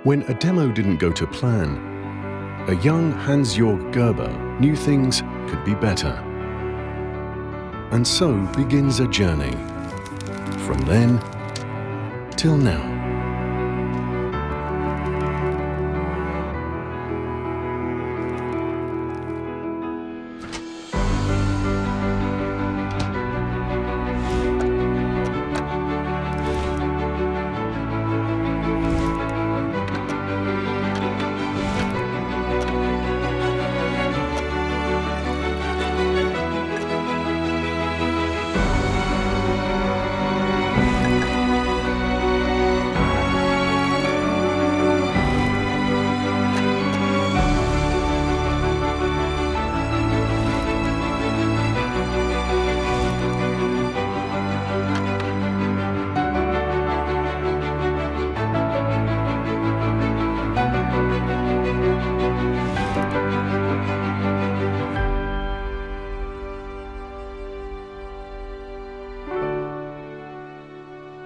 When a demo didn't go to plan, a young Hans-Jörg Gerber knew things could be better. And so begins a journey, from then till now.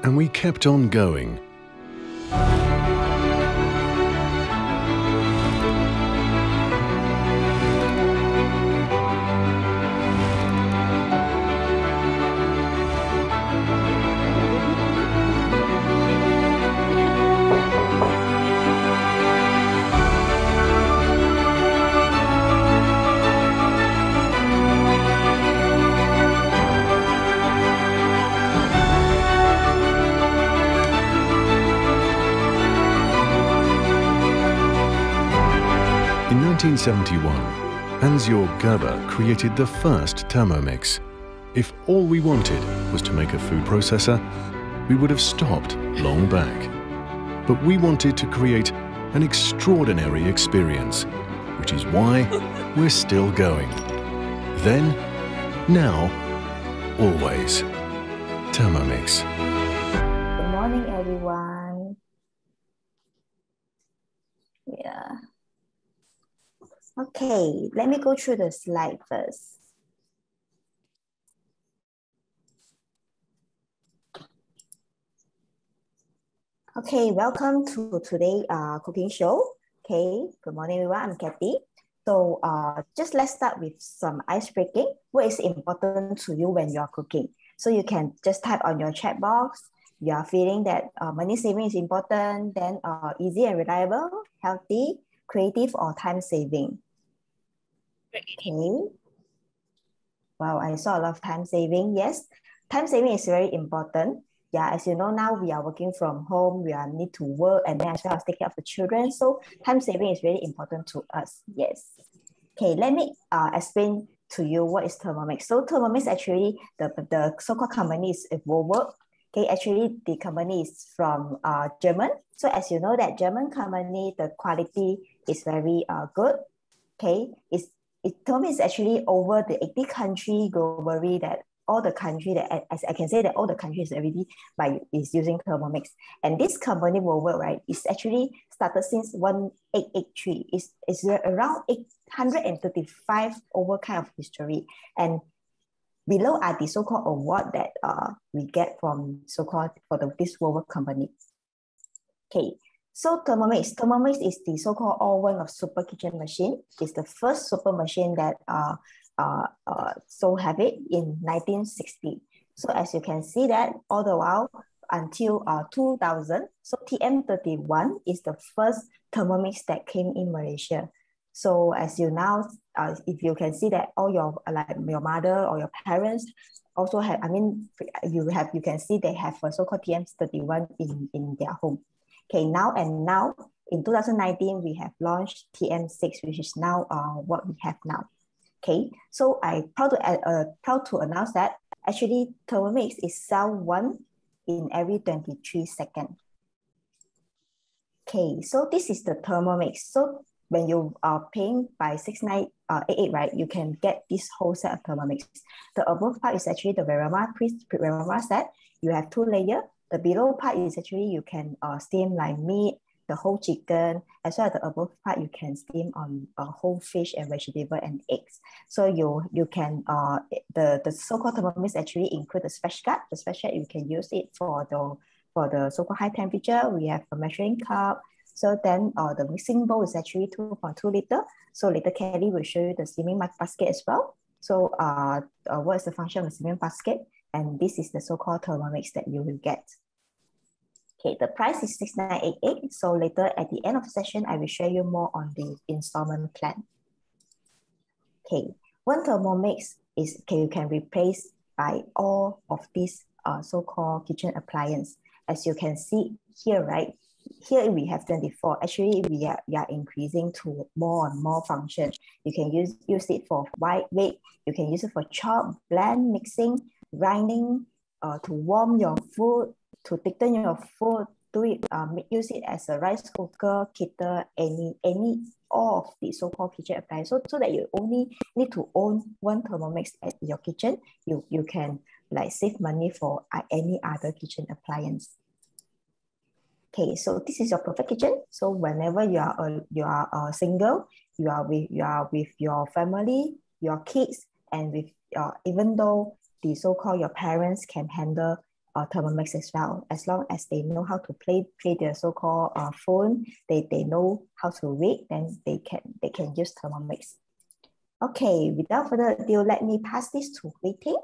And we kept on going. In 1971, Hans-Jörg Gerber created the first Thermomix. If all we wanted was to make a food processor, we would have stopped long back. But we wanted to create an extraordinary experience, which is why we're still going. Then, now, always. Thermomix. Good morning, everyone. Yeah. Okay, let me go through the slide first. Okay, welcome to today's cooking show. Okay, good morning, everyone. I'm Kathy. So just let's start with some ice breaking. What is important to you when you're cooking? So you can just type on your chat box. You are feeling that money saving is important, then easy and reliable, healthy, creative, or time saving. Okay. Wow, I saw a lot of time saving. Yes, time saving is very important. Yeah, as you know, now we are working from home, we are need to work and then as well as take care of the children. So time saving is very important to us. Yes. Okay, let me explain to you what is Thermomix. So Thermomix actually, the so-called company is Volvo. Okay, actually the company is from German. So as you know that German company, the quality is very good. Okay, Thermomix is actually over the 80 country globally, that all the country that, as I can say that all the countries already is using Thermomix. And this company Volvo, right, is actually started since 1883. It's around 835 over kind of history. And below are the so-called award that we get from so-called for this Volvo company. Okay. So Thermomix is the so-called all-one of super kitchen machine. It's the first super machine that so have it in 1960. So as you can see that all the while until 2000, so TM31 is the first Thermomix that came in Malaysia. So as you now, if you can see that all your like your mother or your parents also have, I mean, you can see they have a so-called TM31 in their home. Okay, now in 2019, we have launched TM6, which is now what we have now. Okay, so I'm proud to announce that actually Thermomix is sell one in every 23 seconds. Okay, so this is the Thermomix. So when you are paying by 6988, right, you can get this whole set of Thermomix. The above part is actually the Verama set. You have 2 layers. The below part is actually you can steam like meat, the whole chicken, as well as the above part you can steam on whole fish and vegetable and eggs. So you can the so-called Thermomix actually include the special guard. The special you can use it for the so-called high temperature. We have a measuring cup. So then the mixing bowl is actually 2.2 liter. So later Kelly will show you the steaming basket as well. So what is the function of the steaming basket? And this is the so-called Thermomix that you will get. Okay, the price is 6,988. So later at the end of the session, I will share you more on the installment plan. Okay, one Thermomix is you can replace by all of these so-called kitchen appliance. As you can see here, right? Here we have 24. Actually, we are increasing to more and more function. You can use it for wide weight. You can use it for chop, blend, mixing, grinding, to warm your food, to thicken your food. Do it. Use it as a rice cooker, kettle, all of the so-called kitchen appliance. So that you only need to own one Thermomix at your kitchen. You can like save money for any other kitchen appliance. Okay, so this is your perfect kitchen. So whenever you are single, you are with your family, your kids, and with even though the so-called your parents can handle Thermomix as well, as long as they know how to play their so-called phone, they know how to read, then they can use Thermomix. Okay, without further ado, let me pass this to Hui Ting.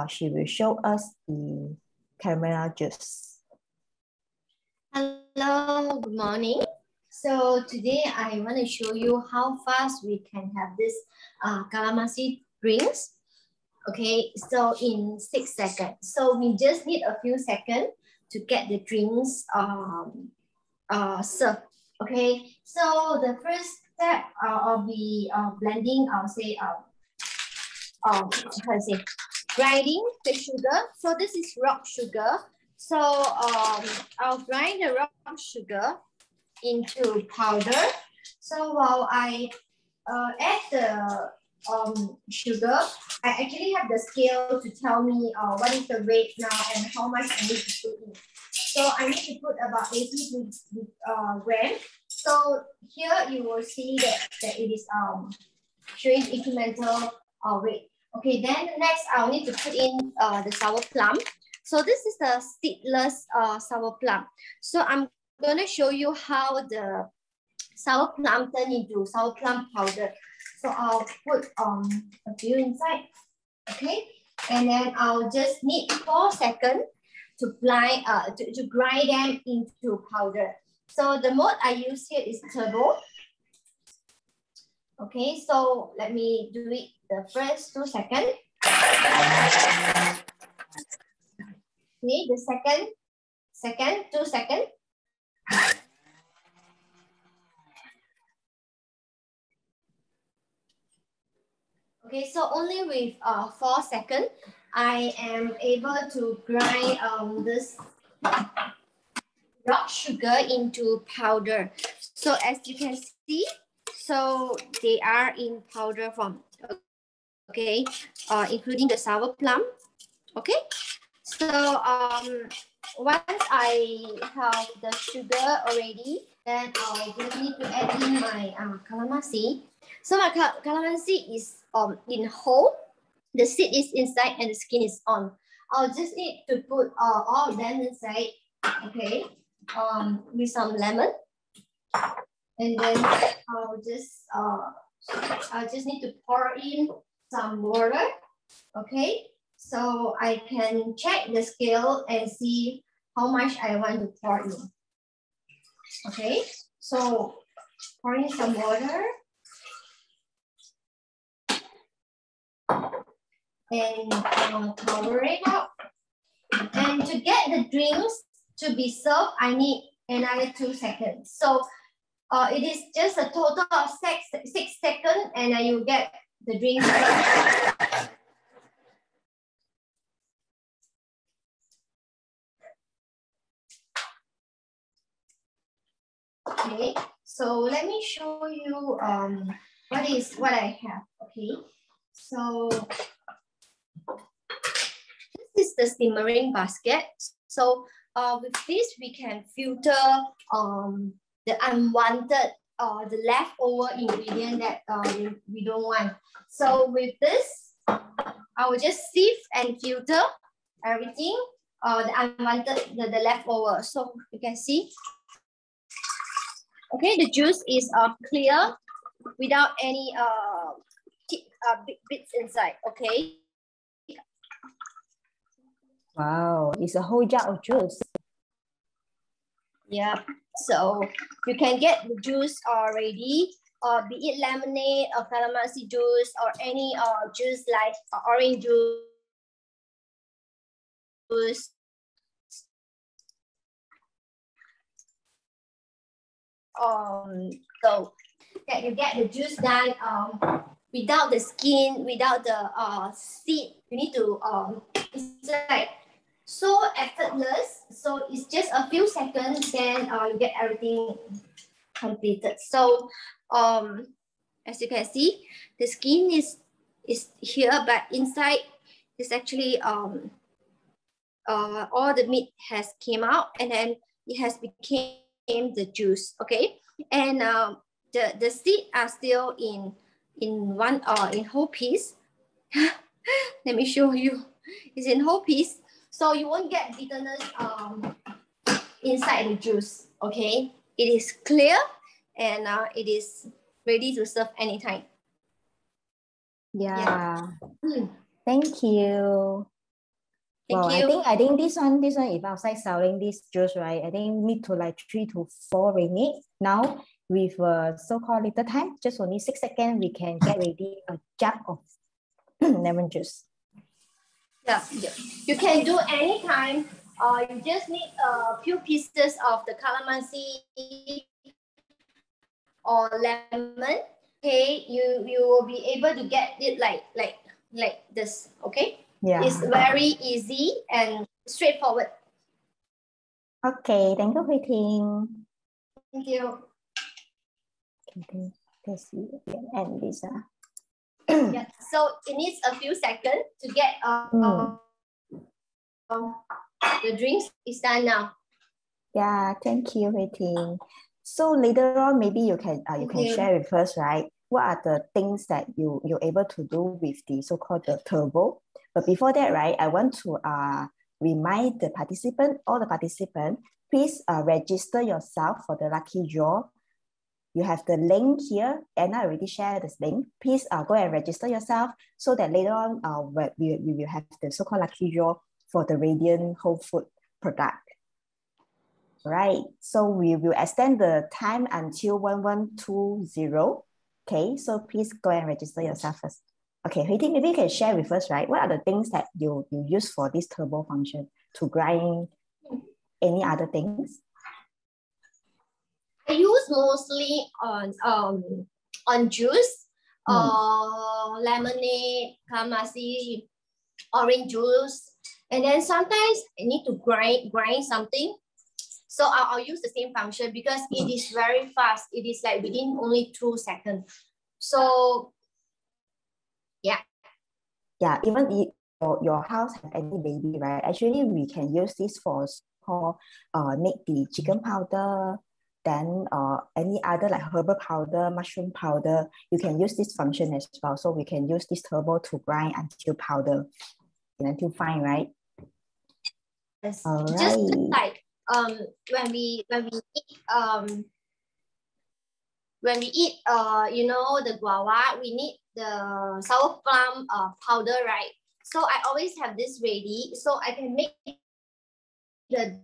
She will show us the caramel juice. Hello, good morning. So today I want to show you how fast we can have this calamansi drinks. Okay, so in 6 seconds. So we just need a few seconds to get the drinks served. Okay, so the first step of the blending, I'll say, grinding the sugar. So this is rock sugar. So I'll grind the rock sugar into powder. So while I add the sugar, I actually have the scale to tell me what is the weight now and how much I need to put in. So I need to put about 80 grams. So here you will see that it is showing incremental weight. Okay, then next I'll need to put in the sour plum. So this is the seedless sour plum. So I'm going to show you how the sour plum turn into sour plum powder. So I'll put a few inside, okay? And then I'll just need 4 seconds to grind them into powder. So the mode I use here is turbo. Okay, so let me do it the first 2 seconds. Okay, the second, 2 seconds. Okay, so only with 4 seconds, I am able to grind this rock sugar into powder. So as you can see, so they are in powder form. Okay, including the sour plum. Okay. So once I have the sugar already, then I'll just need to add in my calamansi. So my calamansi is in whole, the seed is inside and the skin is on. I'll just need to put all of them inside, okay, with some lemon. And then I'll just need to pour in some water, okay? So I can check the scale and see how much I want to pour in. Okay, so pour in some water. And cover it up. And to get the drinks to be served, I need another 2 seconds. So it is just a total of 6 seconds and then you get the drinks served. Okay, so let me show you what I have. Okay, so this is the simmering basket. So with this we can filter the unwanted the leftover ingredient that we don't want. So with this, I will just sieve and filter everything, the unwanted, the leftover. So you can see Okay, the juice is clear without any bits inside. Okay. Wow, it's a whole jar of juice. Yeah, so you can get the juice already, be it lemonade or calamansi juice or any juice like orange juice. So that you get the juice done without the skin, without the seed. You need to it's like so effortless. So it's just a few seconds, then you get everything completed. So as you can see, the skin is here, but inside is actually all the meat has came out, and then it has became the juice. Okay, and the seed are still in one in whole piece. Let me show you. It's in whole piece, so you won't get bitterness inside the juice. Okay, it is clear, and it is ready to serve anytime. Yeah. Thank you. Thank well, you. I think this one, if outside selling this juice, right, I think need to like 3 to 4 ringgit. Now with so-called little time, just only 6 seconds, we can get ready a jug of lemon juice. Yeah, you can do anytime. You just need a few pieces of the calamansi or lemon. Okay, you will be able to get it like this. Okay. Yeah. It's very easy and straightforward. Okay, thank you, Hui Ting. Thank you. Okay, let's see again. And this. Yeah, so it needs a few seconds to get the drinks is done now. Yeah, thank you, Hui Ting. So later on, maybe you can share with us, right? What are the things that you're able to do with the so-called the turbo? But before that, right, I want to remind the all the participants, please register yourself for the lucky draw. You have the link here, and I already shared this link. Please go and register yourself so that later on we will have the so-called lucky draw for the Radiant Whole Food product. Right, so we will extend the time until 1120. Okay, so please go and register yourself first. Okay, Hui Ting, maybe you can share with us, right? What are the things that you use for this turbo function to grind any other things? I use mostly on juice, lemonade, calamansi, orange juice, and then sometimes I need to grind something. So I'll use the same function because it is very fast. It is like within only 2 seconds. So yeah. Yeah, even if your house have any baby, right? Actually, we can use this for make the chicken powder, then any other like herbal powder, mushroom powder. You can use this function as well. So we can use this turbo to grind until powder and until fine, right? Yes. All right. Just like when we eat you know, the guava, we need the sour plum powder, right? So I always have this ready so I can make the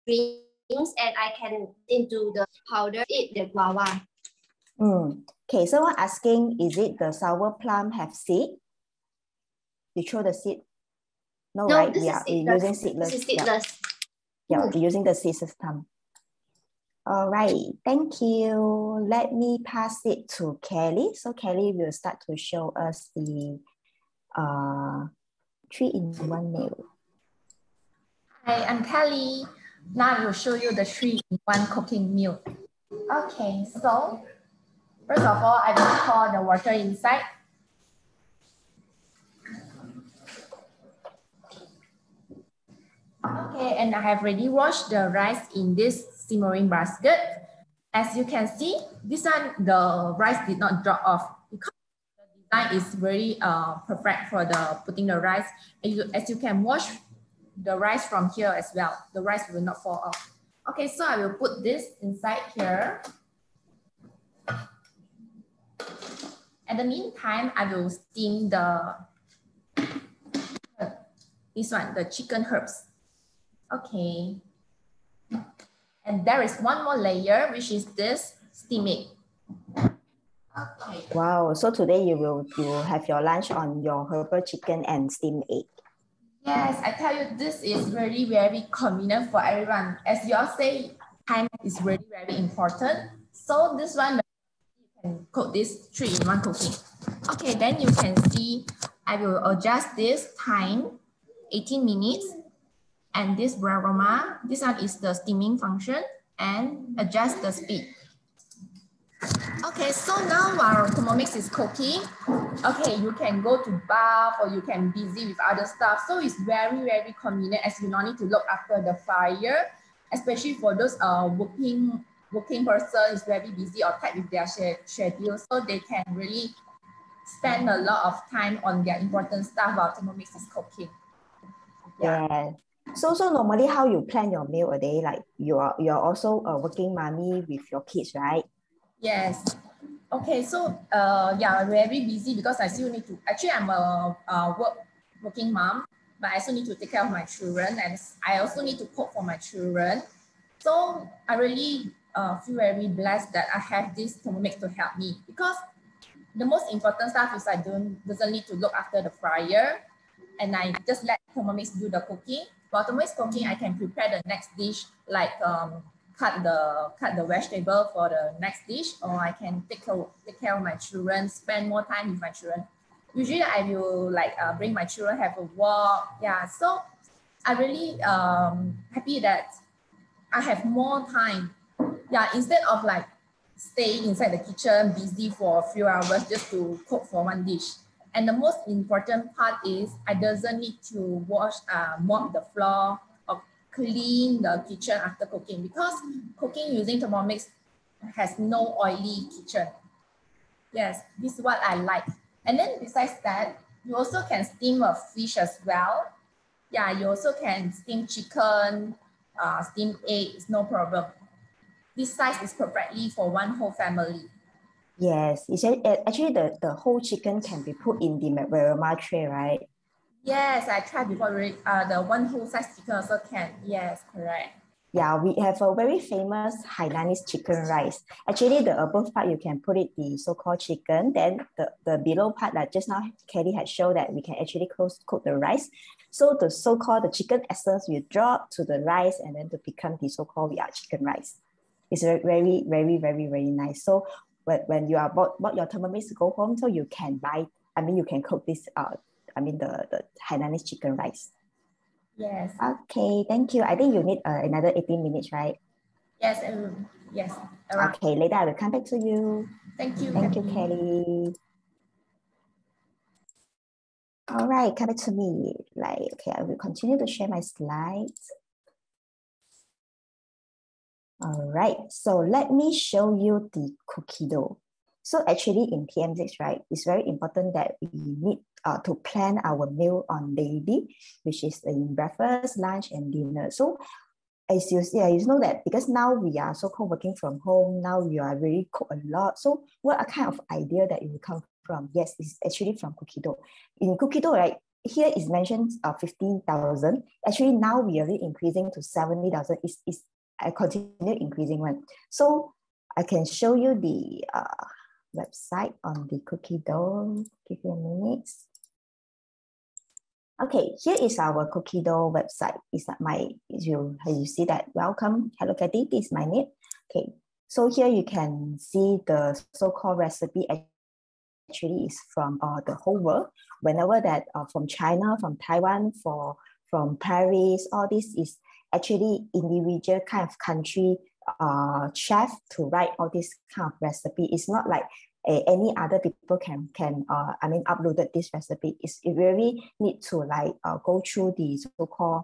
drinks and I can into the powder eat the guava. Okay, someone asking, is it the sour plum have seed? You throw the seed? No, right? We're using seedless. This is seedless. Yeah, we're using the seed system. All right, thank you. Let me pass it to Kelly. So Kelly will start to show us the 3-in-1 meal. Hi, I'm Kelly. Now I will show you the 3-in-1 cooking meal. Okay, so first of all, I will pour the water inside. Okay, and I have already washed the rice in this simmering basket. As you can see, this one, the rice did not drop off because the design is very perfect for the putting the rice. And as you can wash the rice from here as well, the rice will not fall off. Okay, so I will put this inside here. At the meantime, I will steam this one, the chicken herbs. Okay. And there is one more layer, which is this steaming. Okay. Wow, so today you will have your lunch on your herbal chicken and steamed egg. Yes, I tell you, this is very, very convenient for everyone. As you all say, time is really, very important. So this one, you can cook this 3-in-1 cooking. Okay, then you can see, I will adjust this time, 18 minutes. And this aroma, this one is the steaming function, and adjust the speed. Okay, so now our Thermomix is cooking. Okay, you can go to bath or you can busy with other stuff. So it's very, very convenient as you don't need to look after the fire, especially for those working person is very busy or tight with their schedule. So they can really spend a lot of time on their important stuff while Thermomix is cooking. Yeah. So normally how you plan your meal a day? Like you're also a working mommy with your kids, right? Yes. Okay, so yeah, very busy because I still need to, actually I'm a working mom, but I still need to take care of my children and I also need to cook for my children. So I really feel very blessed that I have this Thermomix to help me, because the most important stuff is I doesn't need to look after the fryer, and I just let Thermomix do the cooking. While Thermomix cooking, I can prepare the next dish, like cut the vegetable for the next dish, or I can take care of my children, spend more time with my children. Usually I will like bring my children, have a walk. Yeah, so I really happy that I have more time. Yeah, instead of like staying inside the kitchen busy for a few hours just to cook for one dish. And the most important part is I doesn't need to mop the floor or clean the kitchen after cooking, because cooking using Thermomix has no oily kitchen. Yes, this is what I like. And then besides that, you also can steam a fish as well. Yeah, you also can steam chicken, steam eggs, no problem. This size is perfectly for one whole family. Yes, actually the whole chicken can be put in the Verma tray, right? Yes, I tried before. The one whole size chicken also can. Yes, correct. Yeah, we have a very famous Hainanese chicken rice. Actually, the above part, you can put it the so-called chicken. Then the below part that just now Kelly had showed that we can actually cook the rice. So the so-called the chicken essence will drop to the rice and then to become the so-called chicken rice. It's very, very, very, very, very nice. So when you are bought your Thermomix to go home, so you can buy, you can cook this, the Hainanese chicken rice. Yes. Okay, thank you. I think you need another 18 minutes, right? Yes, yes. Around. Okay, later I will come back to you. Thank you. Thank you, Kelly. All right, come back to me. Okay, I will continue to share my slides. All right, so let me show you the cookie dough. So actually in TM6, right, it's very important that we need to plan our meal on daily, which is in breakfast, lunch, and dinner. So as you know that because now we are so-called working from home, now we are really cook a lot. So what kind of idea that it will come from? Yes, it's actually from cookie dough. In cookie dough, right, here is mentioned 15,000. Actually, now we are really increasing to 70,000. It's a continue increasing one. So I can show you the website on the cookie dough. Give me a minute. Okay, here is our cookie dough website. Is that you see that welcome Hello Kitty, this is my name. Okay, so here you can see the so-called recipe actually is from the whole world. Whenever that from China, from Taiwan, from Paris, all this is actually individual kind of country chef to write all this kind of recipe. It's not like any other people can uploaded this recipe. It really need to go through the so-called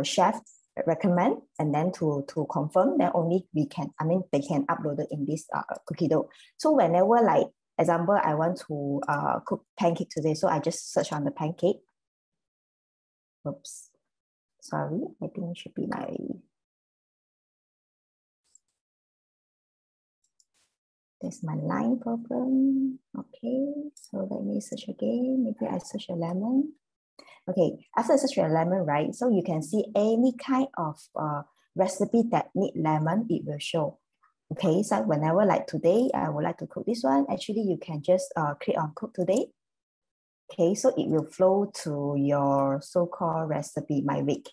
chef recommend and then to confirm, then only they can upload it in this cookie dough. So whenever example I want to cook pancake today, so I just search on the pancake. Oops, sorry, I think it should be my There's my line problem. Okay, so let me search again. Maybe I search a lemon. Okay, after I search a lemon, right? So you can see any kind of recipe that need lemon, it will show. Okay, so whenever like today, I would like to cook this one. Actually, you can just click on cook today. Okay, so it will flow to your so-called recipe, my week.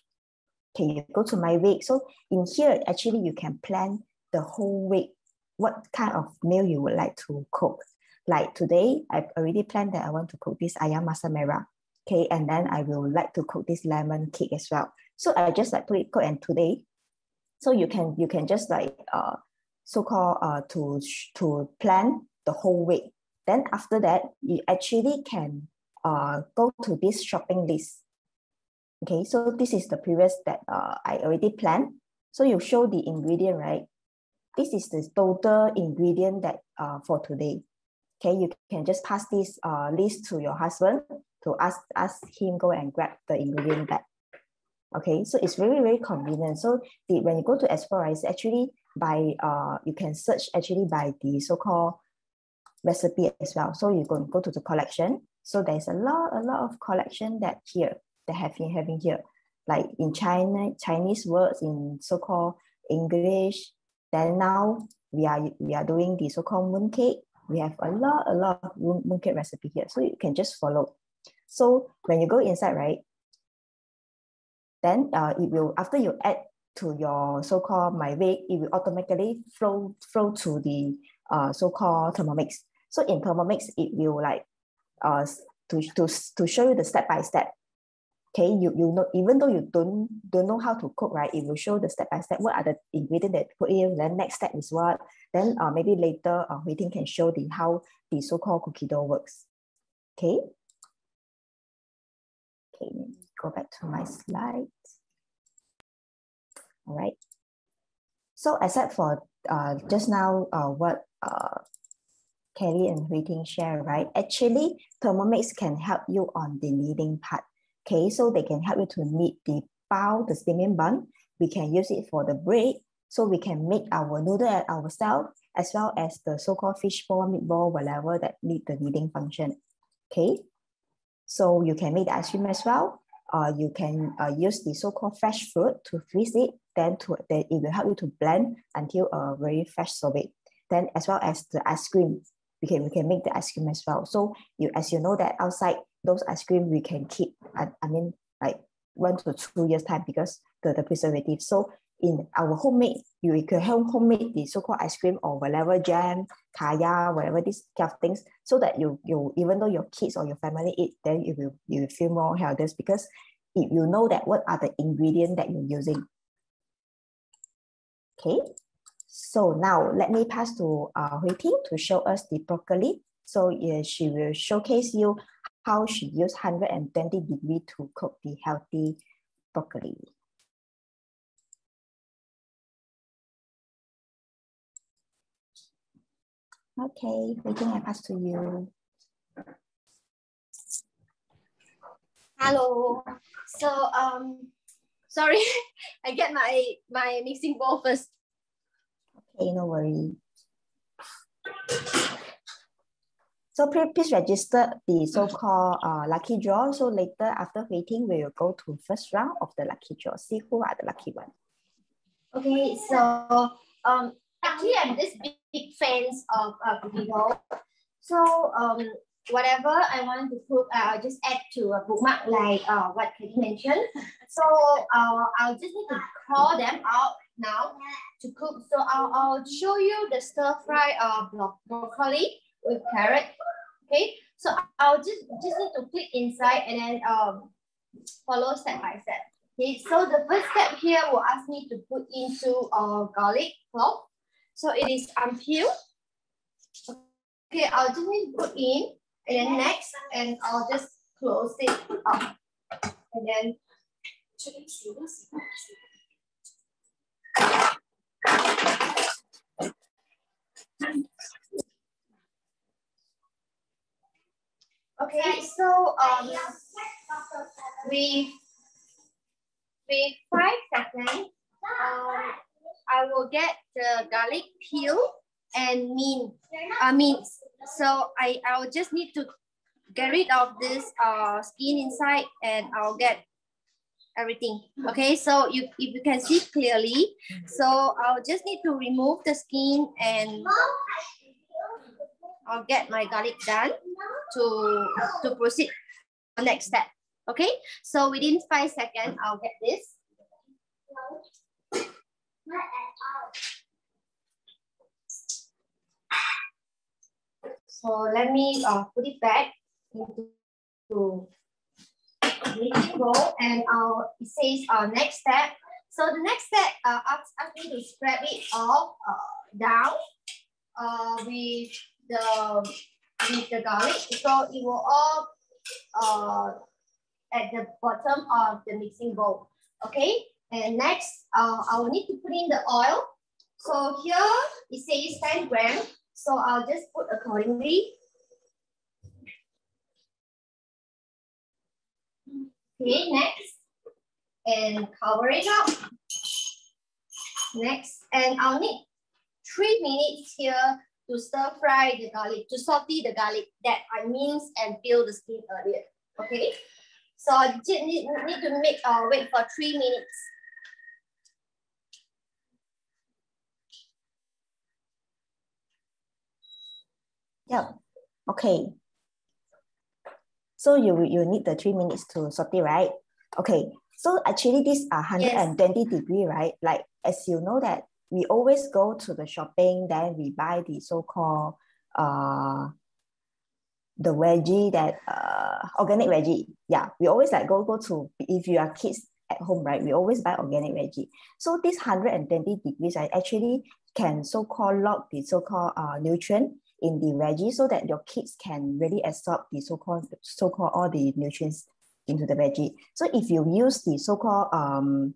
Okay, you go to my week. So in here, actually, you can plan the whole week, what kind of meal you would like to cook. Like today, I've already planned that I want to cook this ayam masak merah. Okay, and then I will like to cook this lemon cake as well. So I just like put it cook and today. So you can just like so-called to plan the whole week. Then after that, you actually can go to this shopping list. Okay, so this is the previous that I already planned. So you show the ingredient, right? This is the total ingredient that for today. Okay, you can just pass this list to your husband to ask him go and grab the ingredient back. Okay, so it's very, very convenient. So when you go to Explore, it's actually by, you can search actually by the so-called recipe as well. So you go to the collection. So there's a lot of collection that here, they have been having here, like in Chinese words, in so-called English. Then now we are doing the so-called mooncake. We have a lot of mooncake recipe here. So you can just follow. So when you go inside, right, then it will, after you add to your so-called my week, it will automatically flow to the so-called Thermomix. So in Thermomix, it will like to show you the step by step. Okay, you know, even though you don't know how to cook, right, it will show the step by step. What are the ingredients that put in? Then next step is what? Then maybe later Hui Ting can show how the so-called cookie dough works. Okay. Okay, go back to my slides. All right. So except for just now what Kelly and Hui Ting share, right? Actually, Thermomix can help you on the kneading part. Okay, so they can help you to knead the bao, the steaming bun. We can use it for the bread. So we can make our noodle ourselves, as well as the so-called fish ball, meatball, whatever that need the kneading function. Okay, so you can make the ice cream as well. You can use the so-called fresh fruit to freeze it. Then it will help you to blend until a very fresh sorbet. Then as well as the ice cream, we can make the ice cream as well. So as you know that outside those ice cream we can keep, I mean like 1 to 2 years time because the preservative. So in our homemade, you can homemade the so-called ice cream or whatever jam, kaya, whatever these kind of things, so that you even though your kids or your family eat, then you feel more healthy because you know that what are the ingredients that you're using. Okay, so now let me pass to Hui Ting to show us the broccoli. So she will showcase you how she used 120 degrees to cook the healthy broccoli. Okay, Hui Ting, I pass to you. Hello. So sorry, I get my mixing bowl first. Okay, no worry. So please register the so-called lucky draw. So later after waiting, we will go to first round of the lucky draw. See who are the lucky ones. Okay, so actually I'm this big fans of cookie dough. So whatever I want to cook, I'll just add to a bookmark like what Katie mentioned. So I'll just need to call them out now to cook. So I'll show you the stir fry broccoli with carrot. Okay, so I'll just need to click inside and then follow step by step. Okay, so the first step here will ask me to put into garlic clove. So it is unpeeled. Okay, I'll just need to put in, and then next, and I'll just close it up, and then. Okay, so with 5 seconds, I will get the garlic peel and mince. So I'll just need to get rid of this skin inside, and I'll get everything. Okay, so if you can see clearly, so I'll just need to remove the skin, and I'll get my garlic done to proceed to the next step. Okay, so within 5 seconds, I'll get this. So let me put it back into mixing bowl, and it says next step. So the next step asks me to scrape it all down with the garlic, so it will all at the bottom of the mixing bowl. Okay, and next I will need to put in the oil. So here it says 10 grams, so I'll just put accordingly. Okay, next, and cover it up. Next, and I'll need 3 minutes here to stir fry the garlic, to saute the garlic that I minced and peel the skin earlier. Okay, so I need to wait for 3 minutes. Yep. Okay. So you need the 3 minutes to saute, right? Okay. So actually these are 120 degree, right? Like, as you know that we always go to the shopping, then we buy the so-called the veggie that organic veggie. Yeah, we always like go to, if you are kids at home, right? We always buy organic veggie. So this 120 degrees, I actually can so-called lock the so-called nutrient in the veggie, so that your kids can really absorb the so-called all the nutrients into the veggie. So if you use the so-called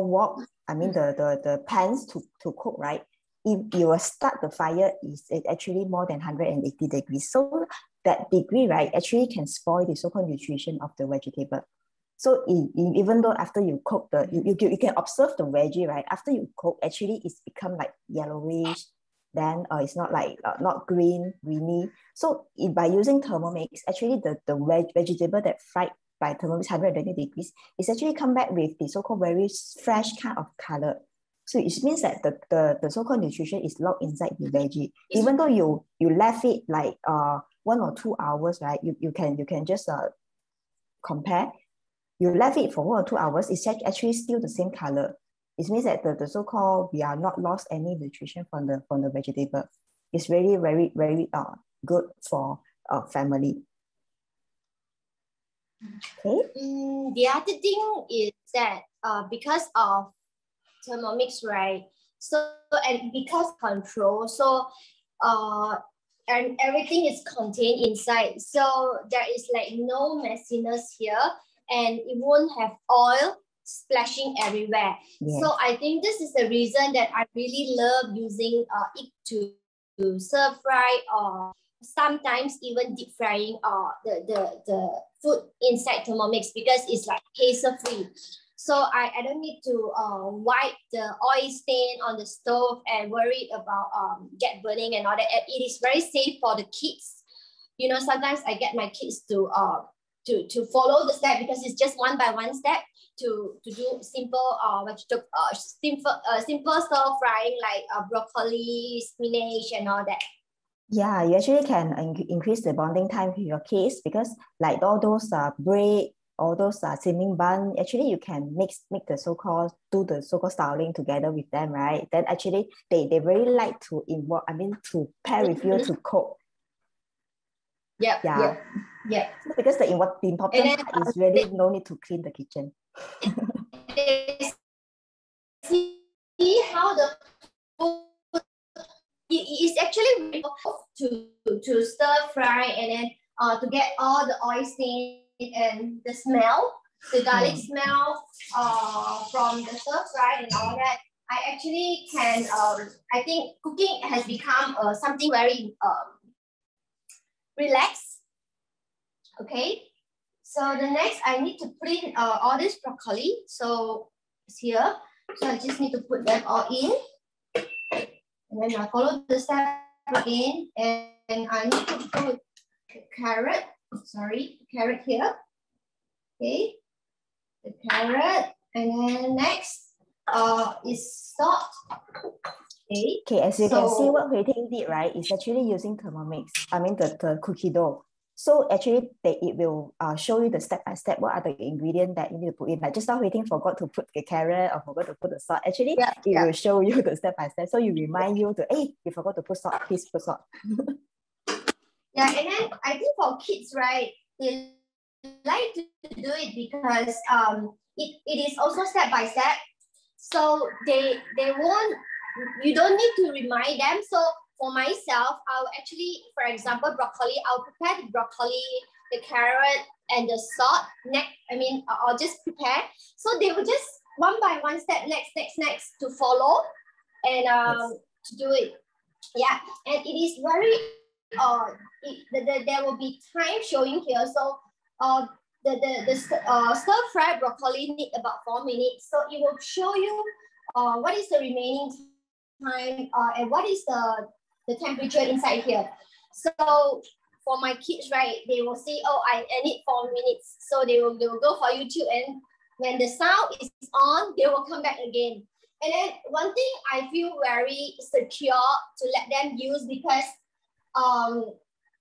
wok, I mean the pans to cook, right? If you will start the fire, it actually more than 180 degrees. So that degree, right, actually can spoil the so-called nutrition of the vegetable. So even though after you cook you can observe the veggie, right? After you cook, actually it's become like yellowish. Then it's not like not greeny. So by using Thermomix, actually the vegetable that fried by Thermomix 120 degrees is actually come back with the so-called very fresh kind of color. So it means that the so-called nutrition is locked inside the veggie. Even though you left it like 1 or 2 hours, right? You can just compare. You left it for 1 or 2 hours, it's actually still the same color. It means that the so-called we are not lost any nutrition from the vegetable. It's really very, very good for family. Okay. The other thing is that because of Thermomix, right? So, and because control, so and everything is contained inside. So there is like no messiness here, and it won't have oil splashing everywhere. Yes. So I think this is the reason that I really love using it to stir fry, or sometimes even deep frying the food inside Thermomix, because it's like hassle-free. So I don't need to wipe the oil stain on the stove and worry about get burning and all that. It is very safe for the kids. You know, sometimes I get my kids to follow the step, because it's just 1 by 1 step to do simple simple stir frying, like broccoli, spinach, and all that. Yeah, you actually can increase the bonding time with your kids, because like all those bread, all those simming bun, actually you can make the so-called, do the so-called styling together with them, right? Then actually they very like to involve, I mean, to pair with you to cook. Yep. Yeah. Yeah. Because the important part is really no need to clean the kitchen. See how the food, it's actually to stir fry, and then to get all the oil stain and the smell, the garlic smell from the stir fry and all that. I actually can I think cooking has become something very relaxed. Okay, so the next I need to put in all this broccoli. So it's here. So I just need to put them all in. And then I follow the step again, and I need to put the carrot. Sorry, carrot here. Okay, the carrot, and then next is salt. Okay. Okay, as you can see, what Hui Ting did, right, is actually using Thermomix. I mean the cookie dough. So actually, it will show you the step-by-step what are the ingredients that you need to put in. Like just now, Hui Ting forgot to put the carrot or forgot to put the salt. Actually, it will show you the step-by-step. So you remind you to, hey, you forgot to put salt, please put salt. Yeah, and then I think for kids, right, they like to do it because it is also step-by-step. So they won't, you don't need to remind them. So for myself, I'll actually, for example, broccoli, I'll prepare the broccoli, the carrot, and the salt. I'll just prepare. So they will just one by one step, next to follow and to do it. Yeah, and it is very, there will be time showing here. So the stir-fried broccoli need about 4 minutes. So it will show you what is the remaining time and what is the temperature inside here. So for my kids, right, they will say, oh, I need 4 minutes. So they will go for YouTube, and when the sound is on, they will come back again. And then one thing I feel very secure to let them use, because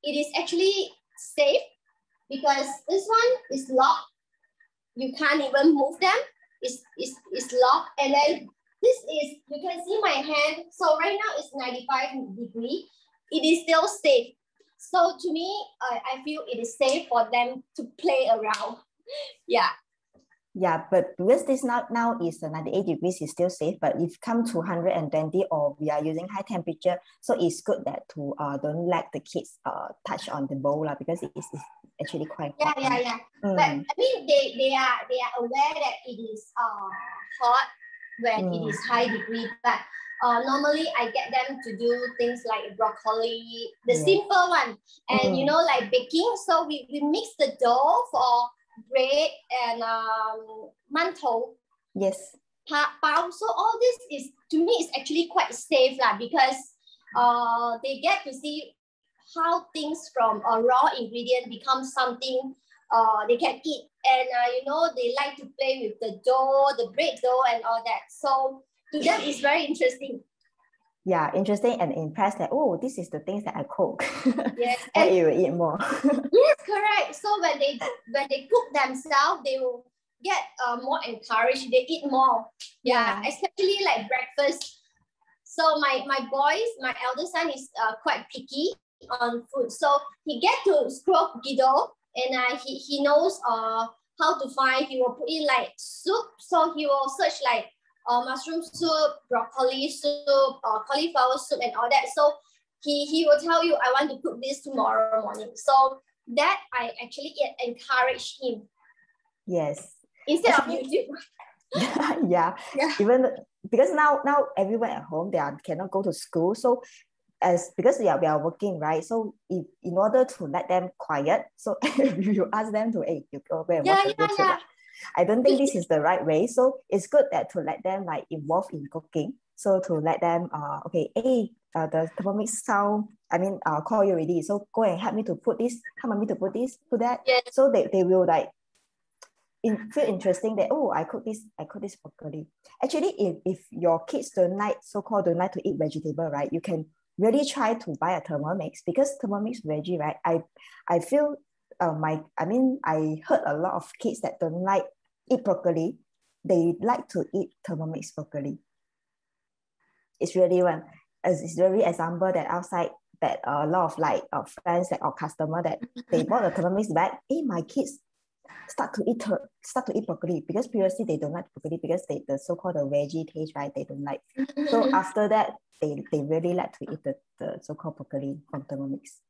it is actually safe, because this one is locked. You can't even move them. It's locked. And then this is, you can see my hand. So right now it's 95 degrees. It is still safe. So to me, I feel it is safe for them to play around. Yeah. Yeah, but because this now is 98 degrees, is still safe. But if come to 120 or we are using high temperature, so it's good that to don't let the kids touch on the bowl because it's actually quite hot. Yeah. But I mean, they are aware that it is hot when it is high degree. But normally I get them to do things like broccoli, the simple one, and like baking. So we mix the dough for bread and mantou. Yes. Bao. So all this is, to me, is actually quite safe because they get to see how things from a raw ingredient become something they can eat. And they like to play with the dough, the bread dough and all that. So to them, it's very interesting. Yeah, interesting and impressed that, oh, this is the things that I cook. Yes. And you will eat more. Yes, correct. So when they cook themselves, they will get more encouraged. They eat more. Yeah, especially like breakfast. So my boys, my elder son is quite picky on food. So he get to scroll Guido, and he knows how to find. He will put in like soup. So he will search like mushroom soup, broccoli soup, cauliflower soup, and all that. So he will tell you, I want to cook this tomorrow morning. So that I actually encourage him. Yes. Instead of YouTube. yeah. Even because now everyone at home, they cannot go to school. So because we are working, right? So in order to let them quiet, so you ask them to, hey, you go and watch YouTube. Yeah. I don't think this is the right way. So it's good that to let them like involve in cooking. So to let them, okay, hey, the Thermomix sound, I'll call you already. So go and help me to put this, help me to put this, put that. Yes. So they will like feel interesting that, oh, I cook this broccoli. Actually, if your kids don't like to eat vegetable, right, you can really try to buy a Thermomix, because Thermomix veggie, right, I feel I heard a lot of kids that don't like eat broccoli. They like to eat Thermomix broccoli. It's really one. It's really example that outside that a lot of friends or customer that they bought a Thermomix bag. Hey, my kids start to eat broccoli, because previously they don't like broccoli because the so-called the veggie taste, right? They don't like. So after that, they really like to eat the so-called broccoli from Thermomix.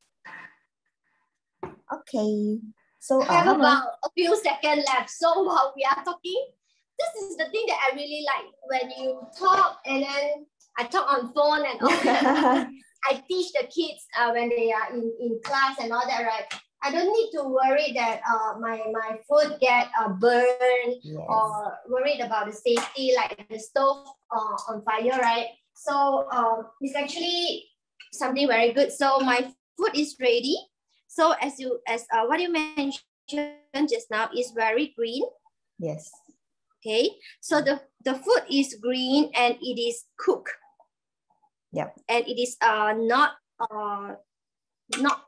Okay, so I have about a few seconds left. So while we are talking, this is the thing that I really like, when you talk and then I talk on phone and all that. I teach the kids when they are in class and all that, right? I don't need to worry that my food get burned, Yes. or worried about the safety, like the stove on fire, right? So it's actually something very good. So my food is ready. So as what you mentioned just now is very green. Yes. Okay, so the food is green and it is cooked. Yep. And it is not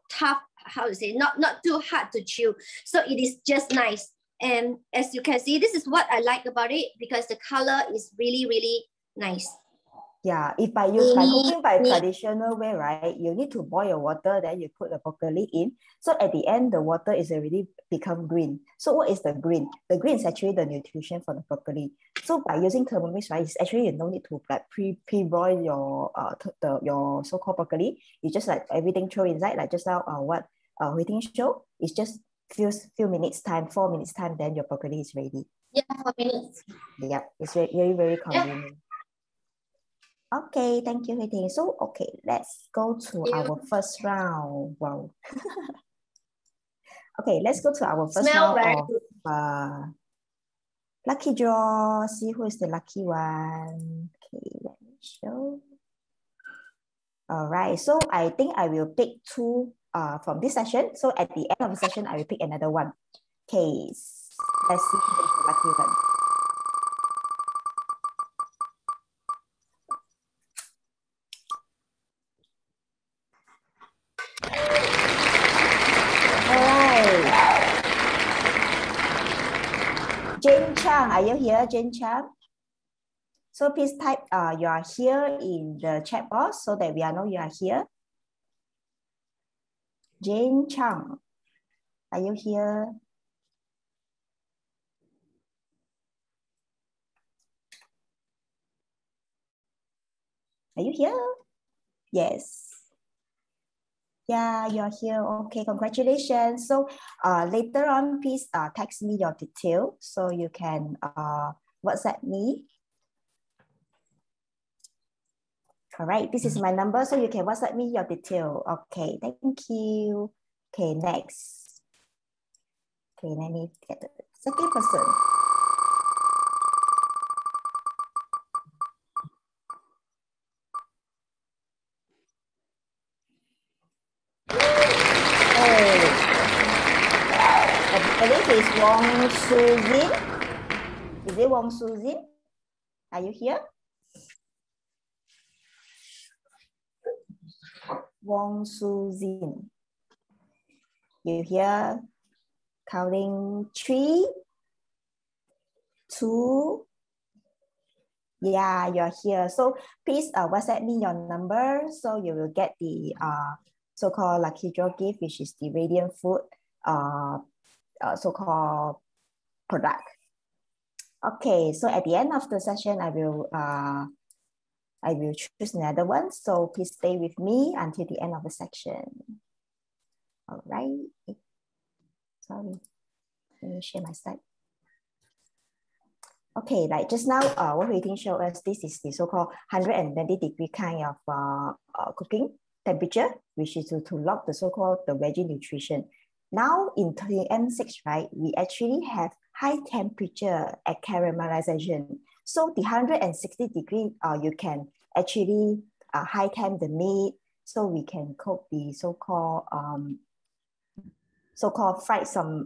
tough, how to say, not too hard to chew. So it is just nice. And as you can see, this is what I like about it, because the color is really, really nice. Yeah, if by cooking by traditional way, right, you need to boil your water, then you put the broccoli in. So at the end, the water is already become green. So what is the green? The green is actually the nutrition for the broccoli. So by using Thermomix, right, it's actually you don't need to like pre-boil your your so-called broccoli. You just like everything throw inside, like just now what Hui Ting show. It's just few minutes time, 4 minutes time, then your broccoli is ready. Yeah, 4 minutes. Yeah, it's very, very convenient. Yeah. Okay, thank you, Hui Ting. So, okay, let's go to our first round. Wow. Okay, let's go to our first round of lucky draw. See who is the lucky one. Okay, let me show. All right, so I think I will pick two from this session. So at the end of the session, I will pick another one. Okay, let's see who is the lucky one. Jane Chang, are you here, Jane Chang? So please type you are here in the chat box so that we know you are here. Jane Chang, are you here? Are you here? Yes. Yeah, you're here. Okay, congratulations. So later on, please text me your detail so you can WhatsApp me. All right, this is my number, so you can WhatsApp me your detail. Okay, thank you. Okay, next. Okay, let me get the second person. I believe it's Wong Suzin. Is it Wong Suzin? Are you here? Wong Suzin. You here? Counting 3, 2. Yeah, you're here. So please WhatsApp me your number so you will get the so-called lucky draw gift, which is the Radiant Food so-called product. Okay, so at the end of the session, I will choose another one. So please stay with me until the end of the section. All right. Sorry, let me share my slide. Okay, like just now, what Hui Ting showed us, this is the so-called 120-degree kind of cooking temperature, which is to lock the so-called the veggie nutrition. Now in M6, right, we actually have high temperature at caramelization. So the 160-degree, you can actually high temp the meat, so we can cook the so-called fried some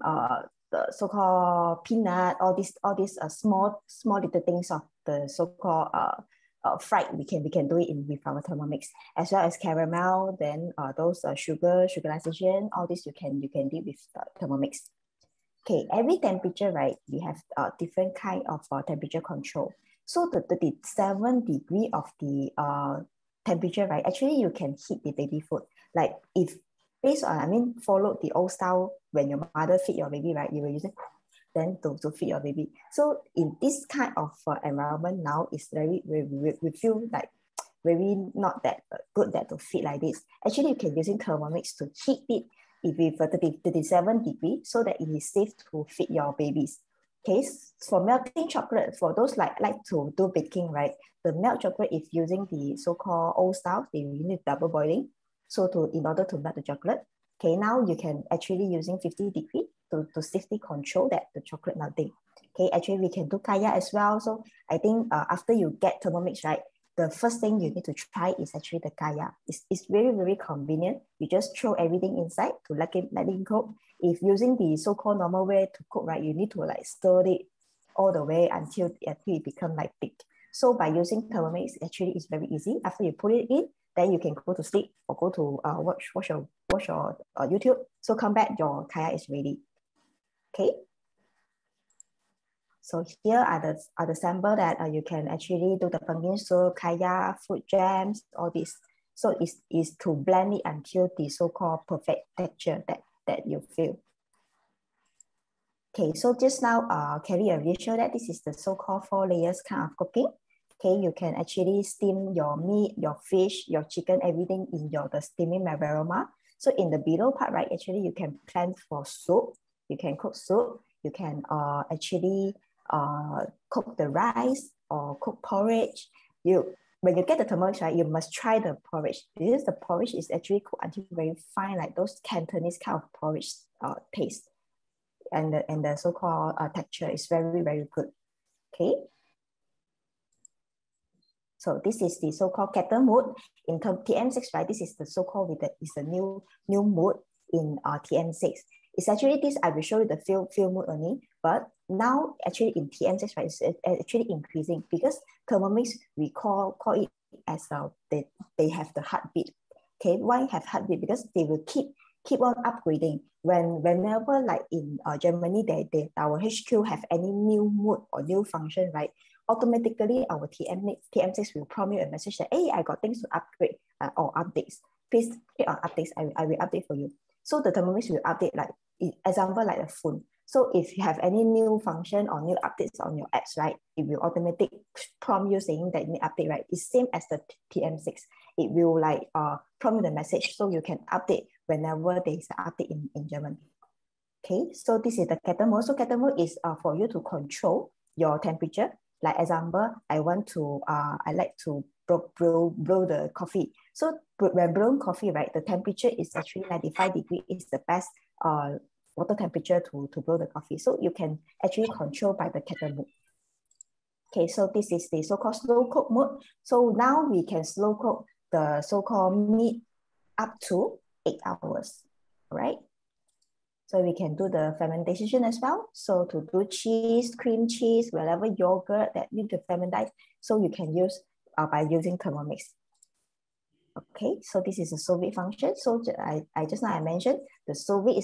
the so-called peanut, all these small little things of the so-called fried. We can do it with our Thermomix, as well as caramel. Then those sugarization, all this you can do with Thermomix. Okay, every temperature, right? We have different kind of temperature control. So the 37-degree of the temperature, right? Actually, you can heat the baby food. Like if based on, follow the old style when your mother feed your baby, right? You will use it then to feed your baby. So in this kind of environment now, it's we feel like very not that good that to feed like this. Actually, you can using Thermomix to heat it if it's 37 degrees so that it is safe to feed your babies. Okay, for melting chocolate, for those like to do baking, right? The melt chocolate, if using the so-called old style, they need double boiling. So in order to melt the chocolate. Okay, now you can actually using 50 degrees to safely control that the chocolate melting. Okay, actually we can do kaya as well. So I think after you get Thermomix, right, the first thing you need to try is actually the kaya. It's very, very convenient. You just throw everything inside to let it cook. If using the so-called normal way to cook, right, you need to like stir it all the way until it become like thick. So by using Thermomix, actually it's very easy. After you put it in, then you can go to sleep or go to watch your YouTube. So come back, your kaya is ready. Okay. So here are the sample that you can actually do the pumpkin soup, kaya, fruit jams, all this. So it's to blend it until the so-called perfect texture that you feel. Okay, so just now, Kelly already showed that this is the so-called 4 layers kind of cooking. Okay, you can actually steam your meat, your fish, your chicken, everything in the steaming aroma. So in the below part, right, actually you can plan for soup. You can cook soup. You can actually cook the rice or cook porridge. When you get the Thermomix, right, you must try the porridge. Because the porridge is actually cooked until very fine, like those Cantonese kind of porridge taste. And the so-called texture is very, very good. Okay. So this is the so-called kettle mode. In TM6, right, this is the so-called is the new mode in TM6. It's actually this, I will show you the field mode only, but now actually in TM6, right, it's actually increasing because Thermomix, we call it as they have the heartbeat. Okay, why have heartbeat? Because they will keep on upgrading. Whenever like in Germany, our HQ have any new mode or new function, right? Automatically our TM6 will prompt you a message that, hey, I got things to upgrade or updates. Please click on updates. I will update for you. So the Thermomix will update, like example, like a phone. So if you have any new function or new updates on your apps, right, it will automatically prompt you saying that you need update, right? It's same as the TM6. It will like prompt the message so you can update whenever there is an update in German. Okay, so this is the kettle mode. So kettle mode is for you to control your temperature. Like example, I like to brew the coffee. So when brewing coffee, right, the temperature is actually 95 degrees is the best water temperature to brew the coffee. So you can actually control by the kettle mode. Okay, so this is the so-called slow cook mode. So now we can slow cook the so-called meat up to 8 hours, right? So we can do the fermentation as well. So to do cheese, cream cheese, whatever yogurt that you need to ferment, so you can use by using Thermomix. Okay, so this is a sous vide function. So I just now I mentioned the sous vide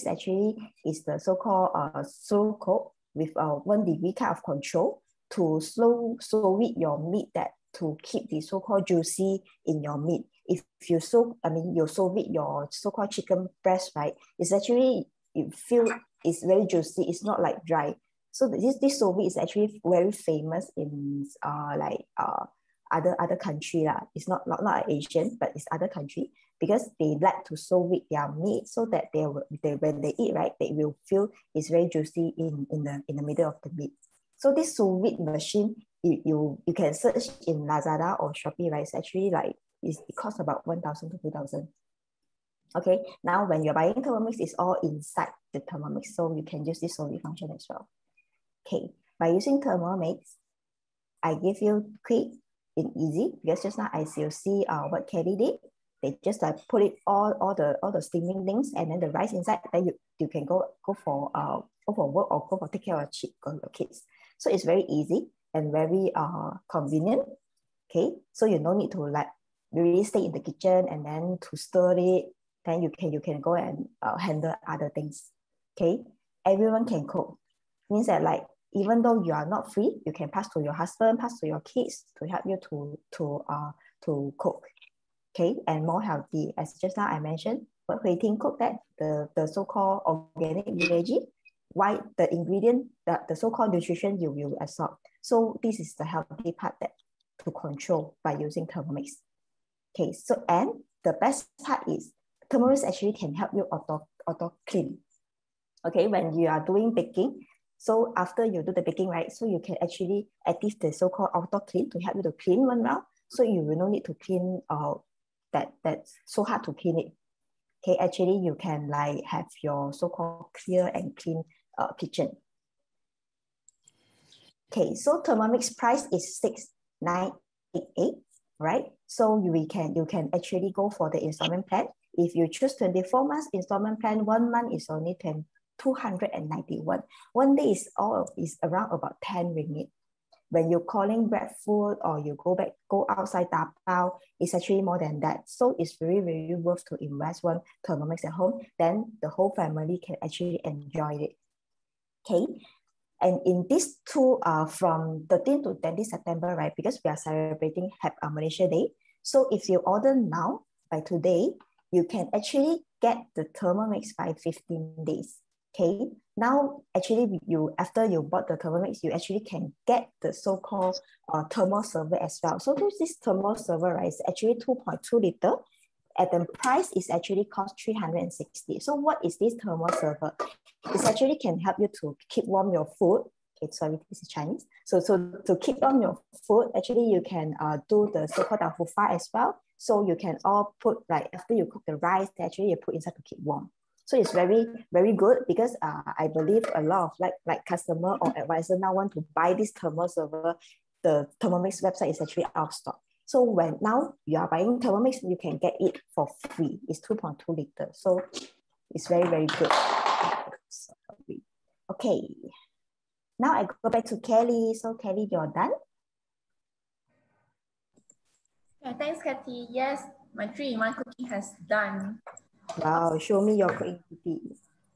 is the so-called slow cook with 1 degree kind of control to slow vide your meat that to keep the so-called juicy in your meat. If you sous vide your so-called chicken breast, right, it's actually you feel it's very juicy. It's not like dry. So this sous vide is actually very famous in other country lah. It's not Asian, but it's other country because they like to sous vide their meat so that when they eat, right, they will feel it's very juicy in the middle of the meat. So this sous vide machine, you can search in Lazada or Shopee, right? It's actually like it costs about 1,000 to 2,000. Okay, now when you're buying Thermomix, it's all inside the Thermomix, so you can use this sous vide function as well. Okay, by using Thermomix, I give you quick and easy because just now as you see what Kelly did, they just put it all the steaming things and then the rice inside. Then you can go for work or go for take care of your kids. So it's very easy and very convenient. Okay, so you no need to like really stay in the kitchen and then to stir it. Then you can go and handle other things. Okay, everyone can cook. Means that like even though you are not free, you can pass to your husband, pass to your kids to help you to cook. Okay, and more healthy. As just now I mentioned, what Hui Ting cooked that the so-called organic veggie, why the ingredient, the so-called nutrition you will absorb. So this is the healthy part that to control by using Thermomix. Okay, so and the best part is Thermomix actually can help you auto clean. Okay, when you are doing baking, so after you do the baking, right, so you can actually activate the so-called auto clean to help you to clean one round. So you will no need to clean that's so hard to clean it. Okay, actually you can like have your so-called clear and clean kitchen. Okay, so Thermomix price is 6,988, right? So you can actually go for the installment plan. If you choose 24 months installment plan, 1 month is only 291. 1 day is around about 10 ringgit. When you're calling Grab food or you go outside Tapao, it's actually more than that. So it's very, very worth to invest one Thermomix at home. Then the whole family can actually enjoy it. Okay. And in these two, from 13 to 20 September, right? Because we are celebrating Malaysia Day. So if you order now, by today, you can actually get the Thermomix by 15 days. Okay. Now, actually, after you bought the Thermomix, you actually can get the so-called thermal server as well. So this thermal server, right, is actually 2.2 liter. At the price is actually cost 360. So what is this thermal server? It actually can help you to keep warm your food. Okay, sorry, this is Chinese. So to keep warm your food, actually you can do the so-called dafufa as well. So you can all put, like, after you cook the rice, actually you put inside to keep warm. So it's very, very good because I believe a lot of like customer or advisor now want to buy this thermal server. The Thermomix website is actually out of stock. So when now you are buying Thermomix, you can get it for free. It's 2.2 liters. So it's very, very good. Okay. Now I go back to Kelly. So Kelly, you're done? Yeah, thanks, Kathy. Yes, my 3-in-1 cooking has done. Wow, show me your cooking recipe.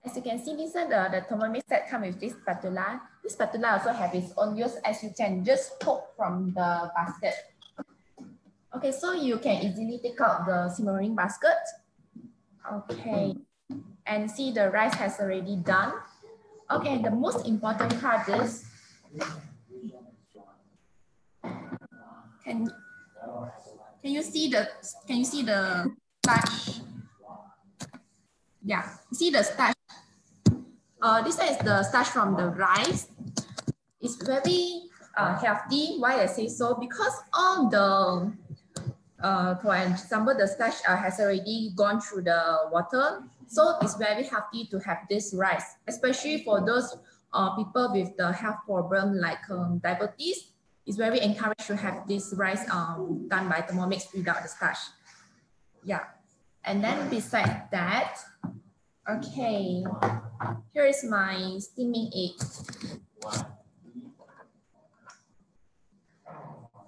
As you can see, this is the Thermomix set comes with this spatula. This spatula also have its own use, as you can just poke from the basket. Okay, so you can easily take out the simmering basket. Okay, and see the rice has already done. Okay, the most important part is, can you see the starch? Yeah, see the starch. This is the starch from the rice. It's very healthy. Why I say so? Because all the for example, the starch has already gone through the water. So it's very healthy to have this rice, especially for those people with the health problem like diabetes. It's very encouraged to have this rice done by Thermomix without the starch. Yeah. And then besides that, okay, here is my steaming egg.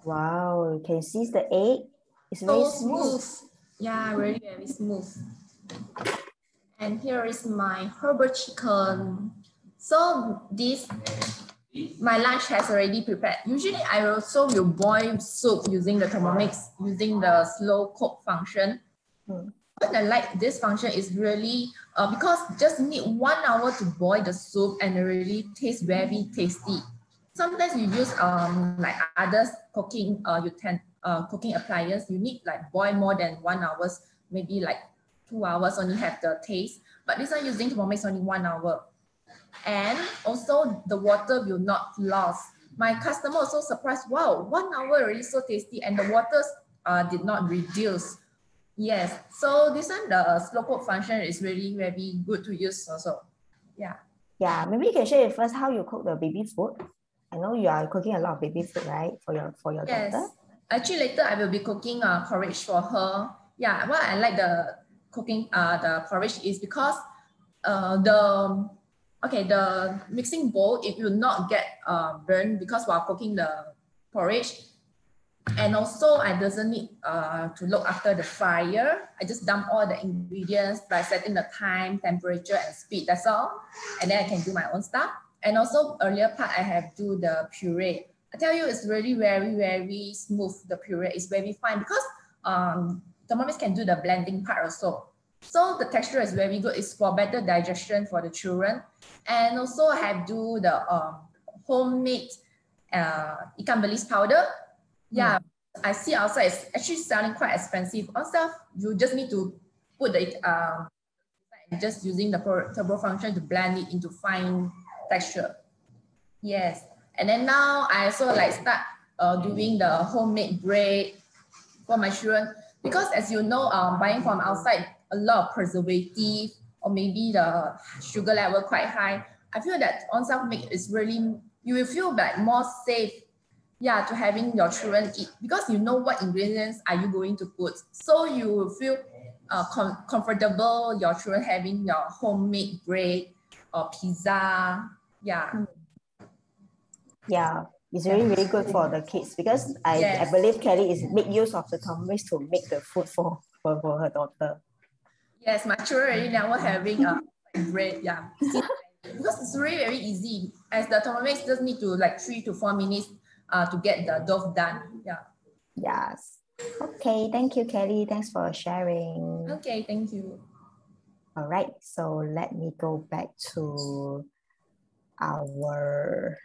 Wow, you can see the egg. It's very smooth. Yeah, really very smooth. And here is my herbal chicken. So this, my lunch has already prepared. Usually I also will boil soup using the Thermomix, using the slow cook function. What I like this function is really, because just need 1 hour to boil the soup and it really tastes very tasty. Sometimes you use like others cooking cooking appliance, you need like boil more than 1 hour, maybe like 2 hours only have the taste. But this one using Thermomix only 1 hour. And also the water will not lost. My customer also surprised, wow, 1 hour already so tasty and the waters did not reduce. Yes, so this one, the slow cook function is really very good to use also. Yeah. Yeah, maybe you can share with us how you cook the baby food. I know you are cooking a lot of baby food, right? For your yes. daughter. Actually, later I will be cooking porridge for her. Yeah, why I like the cooking the porridge is because the mixing bowl, it will not get burned because while cooking the porridge. And also I doesn't need to look after the fire. I just dump all the ingredients by setting the time, temperature, and speed. That's all. And then I can do my own stuff. And also earlier part, I have do the puree. I tell you, it's really very, very smooth. The puree is very fine because Thermomix can do the blending part also. So the texture is very good. It's for better digestion for the children. And also I have do the homemade ikan bilis powder. Yeah, I see outside it's actually selling quite expensive. Also, you just need to put the just using the turbo function to blend it into fine texture. Yes, and then now I also like start doing the homemade bread for my children because as you know, buying from outside a lot of preservative, or maybe the sugar level quite high, I feel that on-shelf milk is really, you will feel like more safe, yeah, to having your children eat, because you know what ingredients are you going to put. So you will feel comfortable your children having your homemade bread or pizza. Yeah. Yeah, it's really good for the kids, because I believe Kelly is make use of the Thermomix to make the food for her daughter. Yes, my children already never having bread, yeah. Because it's really very easy, as the Thermomix just need to like 3 to 4 minutes to get the dough done. Yeah. Yes. Okay, thank you, Kelly. Thanks for sharing. Okay, thank you. All right, so let me go back to our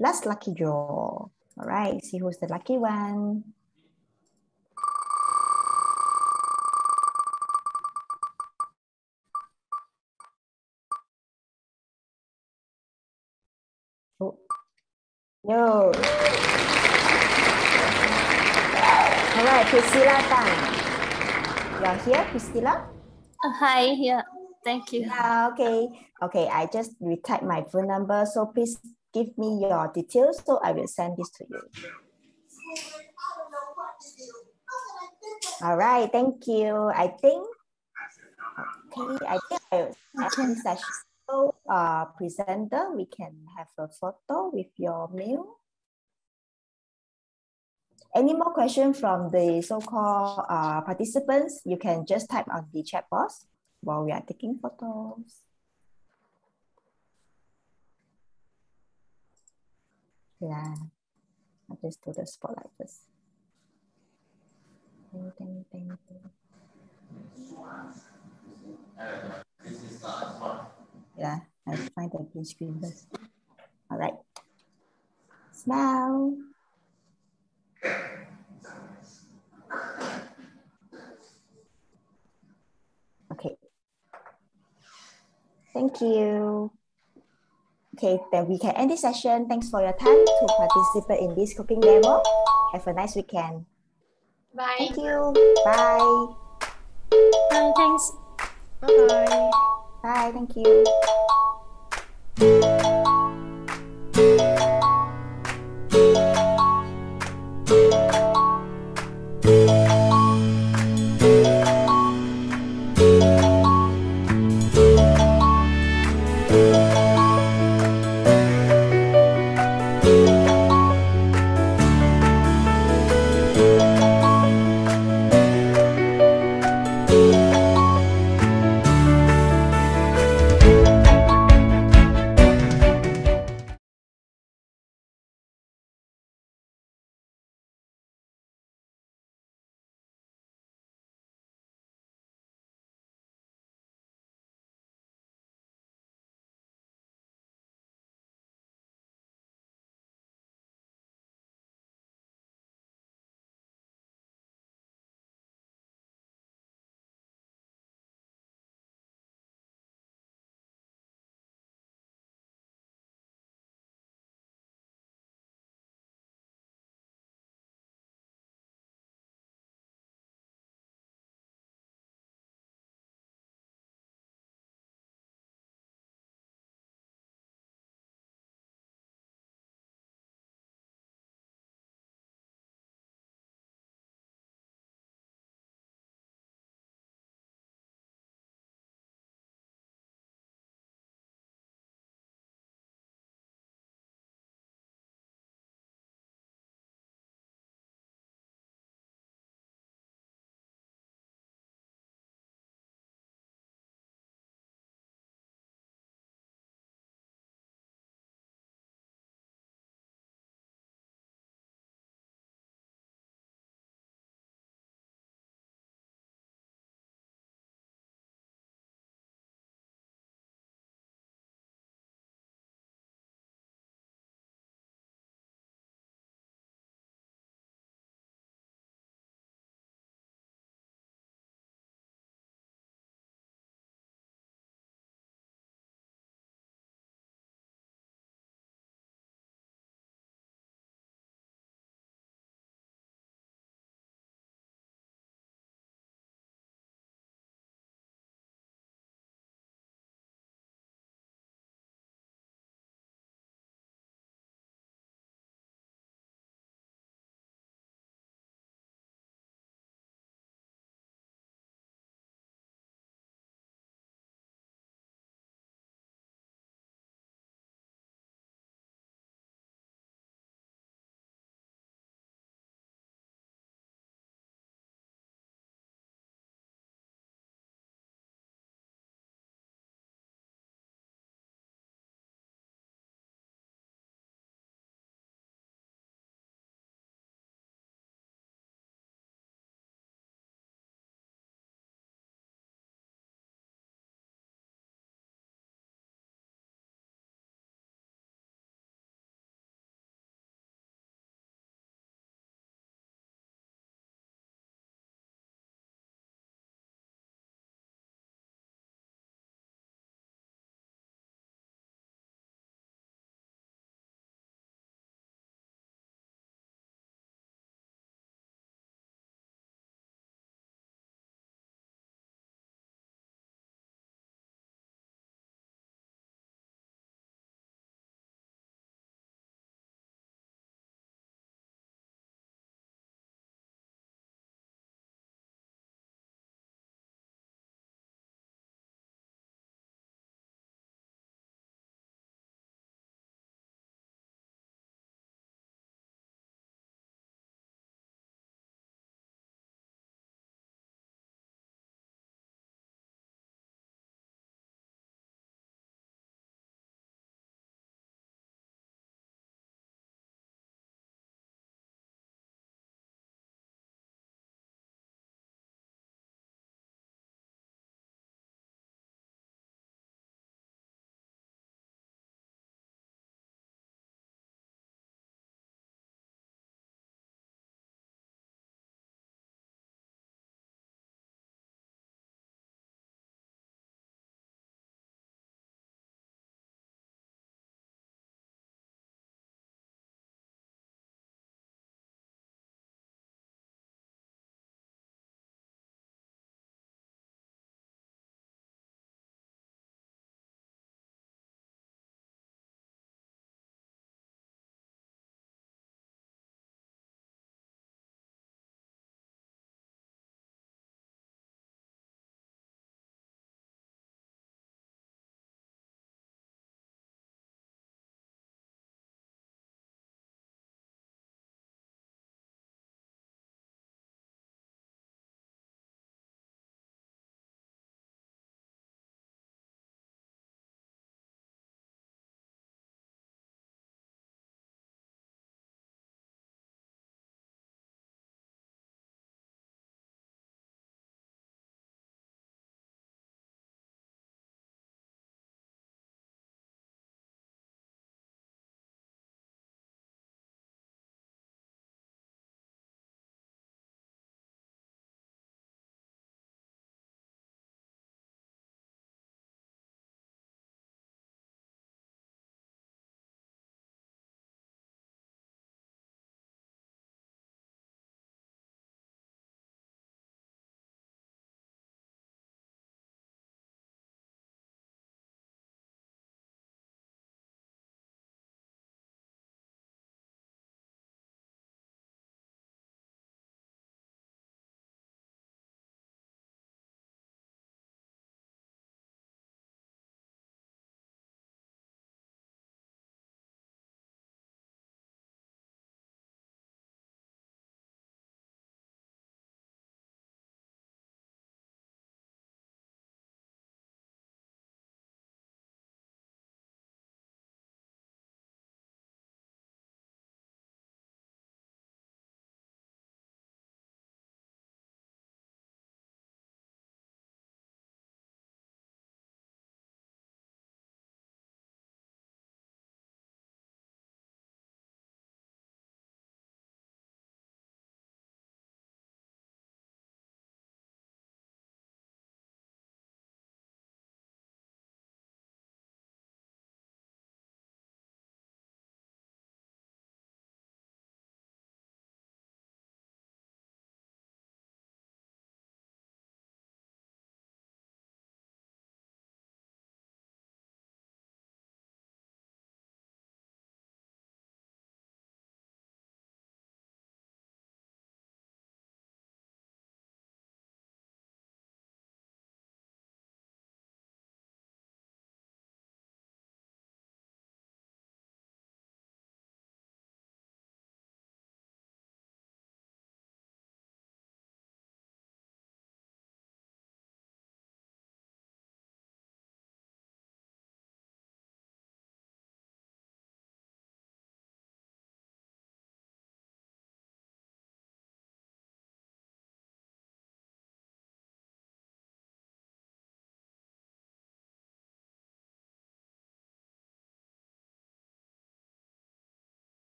last lucky draw. All right, see who's the lucky one. Oh. Yo. All right, Priscilla Tan. You're here, Priscilla? Hi, yeah, thank you. Yeah, okay. Okay, I just retype my phone number, so please give me your details, so I will send this to you. All right, thank you. I think this session, so presenter, we can have a photo with your mail. Any more questions from the so-called participants? You can just type on the chat box while we are taking photos. Yeah, I'll just do the spotlight first. Thank you. Yeah, I'll find the green screen first. All right. Smile. Okay. Thank you. Okay, then we can end this session. Thanks for your time to participate in this cooking demo. Have a nice weekend. Bye. Thank you. Bye. Thanks. Bye-bye. Bye. Thank you.